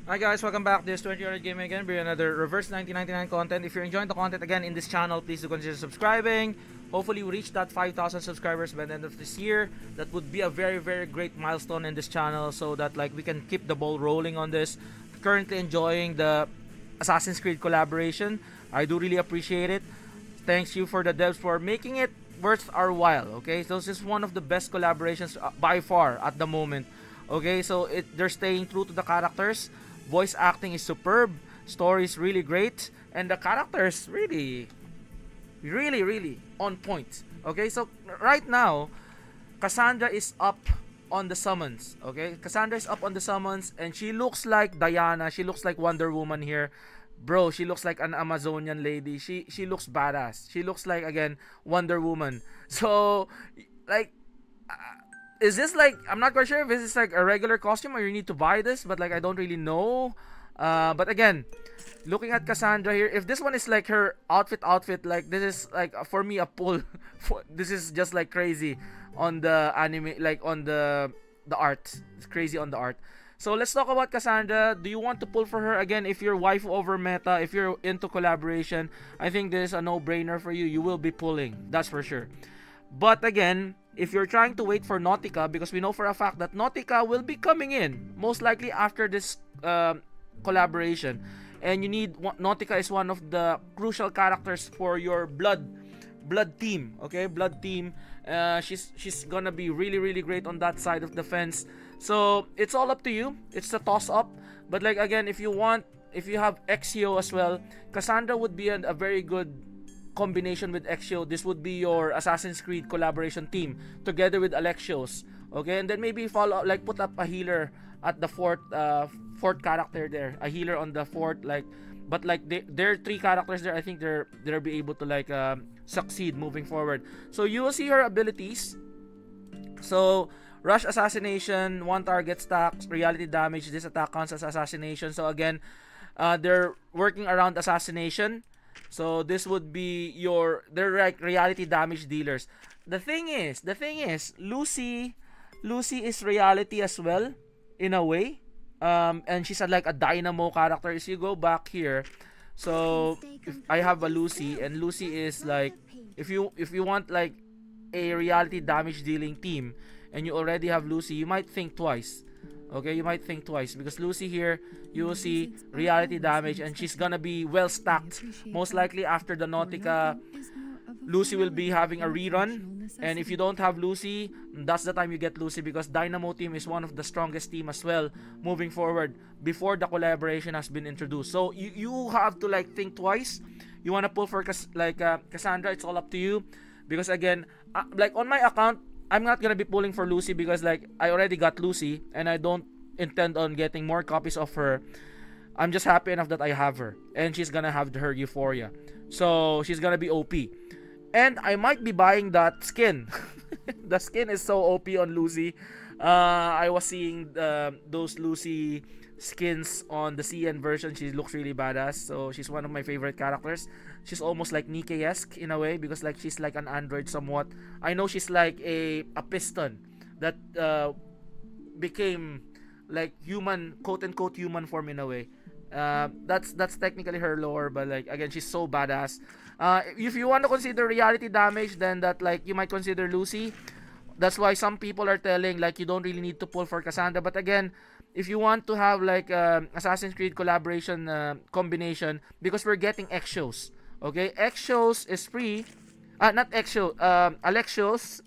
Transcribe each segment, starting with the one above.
Hi guys, welcome back. This is 20 Gaming again. Bring another reverse 1999 content. If you're enjoying the content again in this channel, please do consider subscribing. Hopefully we reach that 5,000 subscribers by the end of this year. That would be a very great milestone in this channel, so that like we can keep the ball rolling on this. Currently enjoying the Assassin's Creed collaboration. I do really appreciate it. Thanks you for the devs for making it worth our while. Okay, so this is one of the best collaborations by far at the moment. Okay, so they're staying true to the characters. Voice acting is superb, story is really great, and the characters really on point. Okay, so right now, Kassanda is up on the summons. Okay, Kassanda is up on the summons, and she looks like Diana. She looks like Wonder Woman here. Bro, she looks like an Amazonian lady. She looks badass. She looks like, again, Wonder Woman. So, like, is this like, I'm not quite sure if this is like a regular costume or you need to buy this, but like I don't really know. But again, looking at Kassandra here, if this one is like her outfit, like this is like for me a pull. This is just like crazy on the anime, like on the art. It's crazy on the art. So let's talk about Kassandra. Do you want to pull for her? Again, if you're waifu over meta, if you're into collaboration, I think this is a no-brainer for you. You will be pulling, that's for sure. But again, if you're trying to wait for Nautica, because we know for a fact that Nautica will be coming in, most likely after this collaboration, and you need, Nautica is one of the crucial characters for your blood team. Okay, blood team. She's gonna be really great on that side of the fence. So it's all up to you. It's a toss up. But like again, if you have Exio as well, Kassandra would be a very good combination with Exio. This would be your Assassin's Creed collaboration team together with Alexios. Okay, and then maybe follow, like put up a healer at the fourth character there, a healer on the fourth, like, but like there are three characters there. I think they'll be able to like succeed moving forward. So you will see her abilities. So rush assassination, one target stack, reality damage. This attack counts as assassination. So again, they're working around assassination. So this would be they're like reality damage dealers. The thing is, Lucy is reality as well, in a way. And she's like a dynamo character. If you go back here, so if I have a Lucy, and Lucy is like, if you want like a reality damage dealing team, and you already have Lucy, you might think twice. Okay, you might think twice, because Lucy here, you will see reality damage, and she's gonna be well stacked. Most likely after the Nautica, Lucy will be having a rerun. And if you don't have Lucy, that's the time you get Lucy, because Dynamo team is one of the strongest team as well moving forward before the collaboration has been introduced. So you have to like think twice. You want to pull for Kassandra, it's all up to you. Because again, like on my account, I'm not gonna be pulling for Lucy, because like I already got Lucy and I don't intend on getting more copies of her. I'm just happy enough that I have her, and she's gonna have her Euphoria, so she's gonna be OP. And I might be buying that skin. The skin is so OP on Lucy. I was seeing those Lucy skins on the CN version. She looks really badass, so she's one of my favorite characters. She's almost like Nikke-esque in a way, because like she's like an android somewhat. I know she's like a piston that became like human, quote unquote human form in a way. That's technically her lore, but like again, she's so badass. If you want to consider reality damage, then that like you might consider Lucy. That's why some people are telling like you don't really need to pull for Kassandra. But again, if you want to have like Assassin's Creed collaboration combination, because we're getting Exios. Okay, Exios is free. Not Exio, Alexios,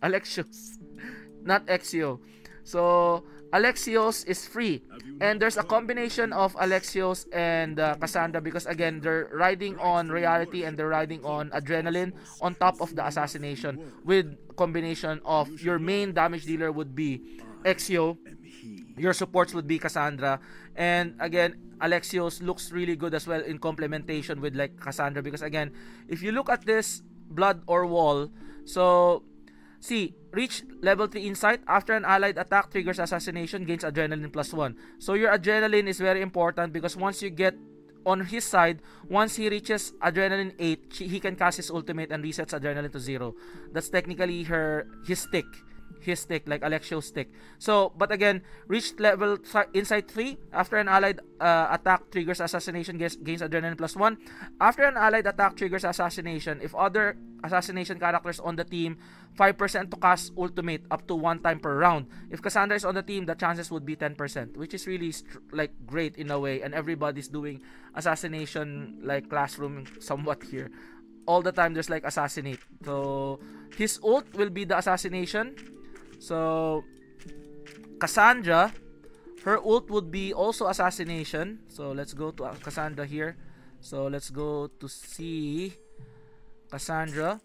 not Exio. So Alexios is free, and there's a combination of Alexios and Kassandra, because again, they're riding on reality and they're riding on adrenaline on top of the assassination, with combination of your main damage dealer would be Exio, your supports would be Kassandra, and again, Alexios looks really good as well in complementation with like Kassandra, because again, if you look at this blood or wall, so see, reach level 3 insight. After an allied attack triggers assassination, gains adrenaline +1. So your adrenaline is very important, because once you get on his side, once he reaches adrenaline 8, he can cast his ultimate and resets adrenaline to 0. That's technically his stick. his stick, like Alexio's stick. So, but again, reached level Insight 3. After an allied attack triggers assassination, gains adrenaline +1. After an allied attack triggers assassination, if other assassination characters on the team, 5% to cast ultimate up to 1 time per round. If Kassanda is on the team, the chances would be 10%, which is really like great in a way, and everybody's doing assassination like classroom somewhat here. All the time there's like assassinate. So his ult will be the assassination. So Kassandra, her ult would be also assassination. So let's go to Kassandra here. So let's go to see Kassandra.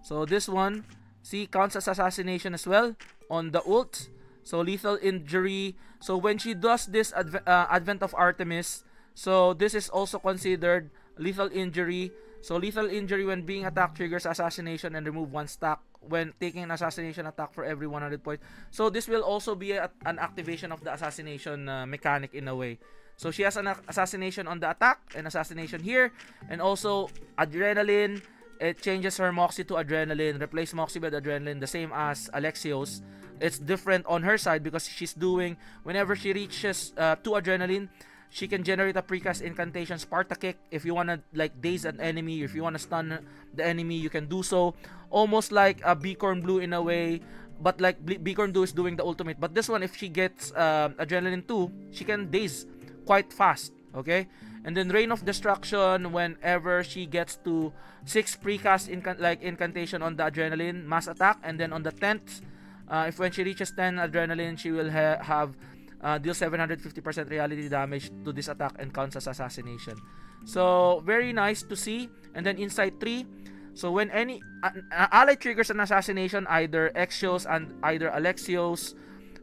So this one, see, counts as assassination as well on the ult. So lethal injury. So when she does this Advent of Artemis, so this is also considered lethal injury. So lethal injury when being attacked triggers assassination and remove 1 stack when taking an assassination attack for every 100 points. So this will also be an activation of the assassination mechanic in a way. So she has an assassination on the attack and assassination here, and also adrenaline. It changes her Moxie to adrenaline, replace Moxie with adrenaline, the same as Alexio's. It's different on her side because she's doing, whenever she reaches 2 adrenaline, she can generate a precast incantation, Sparta Kick. If you want to like daze an enemy, if you want to stun the enemy, you can do so. Almost like a Bicorn Blue in a way, but like Bicorn Blue is doing the ultimate. But this one, if she gets adrenaline 2, she can daze quite fast, okay? And then Rain of Destruction, whenever she gets to 6 precast incantation on the adrenaline, mass attack. And then on the 10th, if when she reaches 10 adrenaline, she will have deal 750% reality damage to this attack and counts as assassination. So very nice to see. And then Insight 3, so when any ally triggers an assassination, either Exio's and either Alexio's,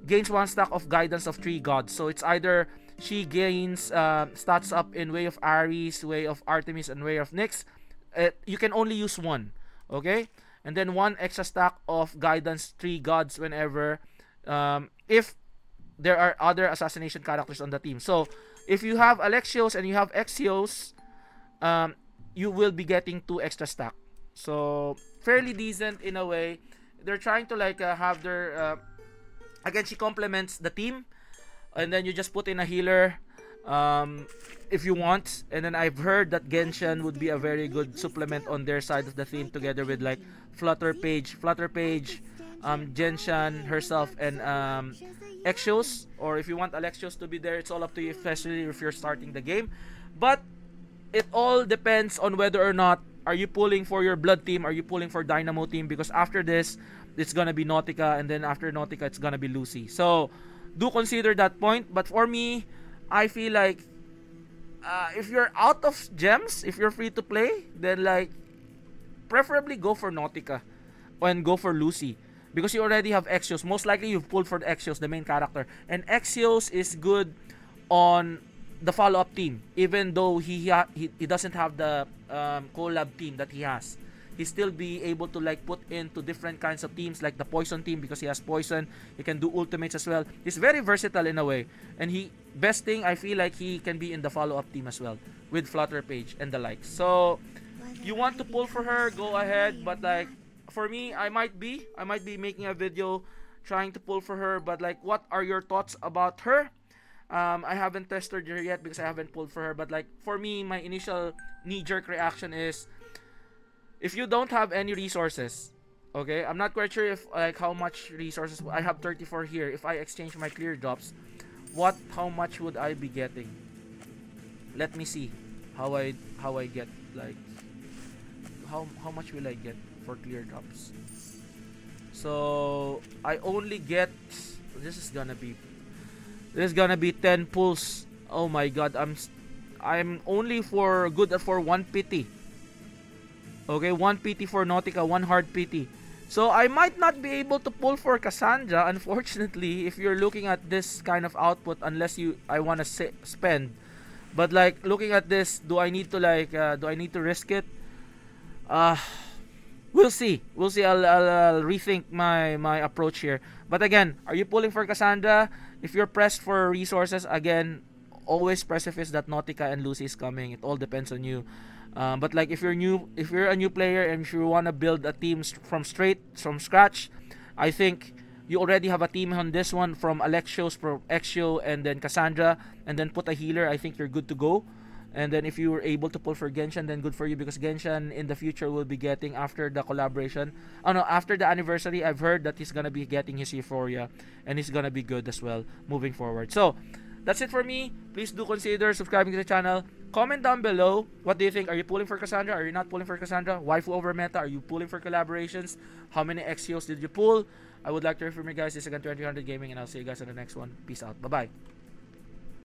gains 1 stack of guidance of 3 gods. So it's either she gains stats up in Way of Ares, Way of Artemis, and Way of Nyx. You can only use 1, okay? And then 1 extra stack of guidance 3 gods whenever if there are other assassination characters on the team. So if you have Alexio's and you have Exio's, you will be getting 2 extra stack. So fairly decent in a way. They're trying to like have their again, she complements the team, and then you just put in a healer if you want. And then I've heard that Genshin would be a very good supplement on their side of the team, together with like Flutter Page, Genshin herself, and Exio's. Or if you want Alexios to be there, it's all up to you, especially if you're starting the game. But it all depends on whether or not are you pulling for your blood team, are you pulling for Dynamo team, because after this it's gonna be Nautica, and then after Nautica it's gonna be Lucy. So do consider that point. But for me, I feel like if you're out of gems, if you're free to play, then like preferably go for Nautica and go for Lucy, because you already have Exio's. Most likely you've pulled for the Exio's, the main character, and Exio's is good on the follow-up team, even though he doesn't have the collab team that he has. He still be able to like put into different kinds of teams, like the poison team, because he has poison. He can do ultimates as well. He's very versatile in a way, and best thing, I feel like he can be in the follow-up team as well with Flutter Page and the likes. So you want to pull for her, go ahead. But like for me, I might be making a video trying to pull for her. But like, what are your thoughts about her? I haven't tested her yet because I haven't pulled for her. But like for me, my initial knee-jerk reaction is, if you don't have any resources, okay, I'm not quite sure if like how much resources. I have 34 here. If I exchange my clear drops, how much would I be getting? Let me see how I get, like how much will I get for clear drops. So I only get, this is gonna be 10 pulls. Oh my god, I'm only good for 1 pity. Okay, 1 PT for Nautica, 1 hard PT. So I might not be able to pull for Kassandra, unfortunately, if you're looking at this kind of output, unless I want to spend. But like looking at this, do I need to risk it? We'll see. I'll rethink my approach here. But again, are you pulling for Kassandra? If you're pressed for resources, again, always pacifist that Nautica and Lucy is coming. It all depends on you. But like if you're a new player and if you want to build a team from scratch, I think you already have a team on this one from Alexios, from Exio, and then Kassandra, and then put a healer, I think you're good to go. And then if you were able to pull for Genshin, then good for you, because Genshin in the future will be getting, after the collaboration, oh no, after the anniversary, I've heard that he's gonna be getting his Euphoria, and he's gonna be good as well moving forward. So that's it for me. Please do consider subscribing to the channel. Comment down below, what do you think? Are you pulling for Kassandra? Are you not pulling for Kassandra? Waifu over meta? Are you pulling for collaborations? How many Exios did you pull? I would like to hear from you guys. This is again 2000 Gaming, and I'll see you guys on the next one. Peace out. Bye bye.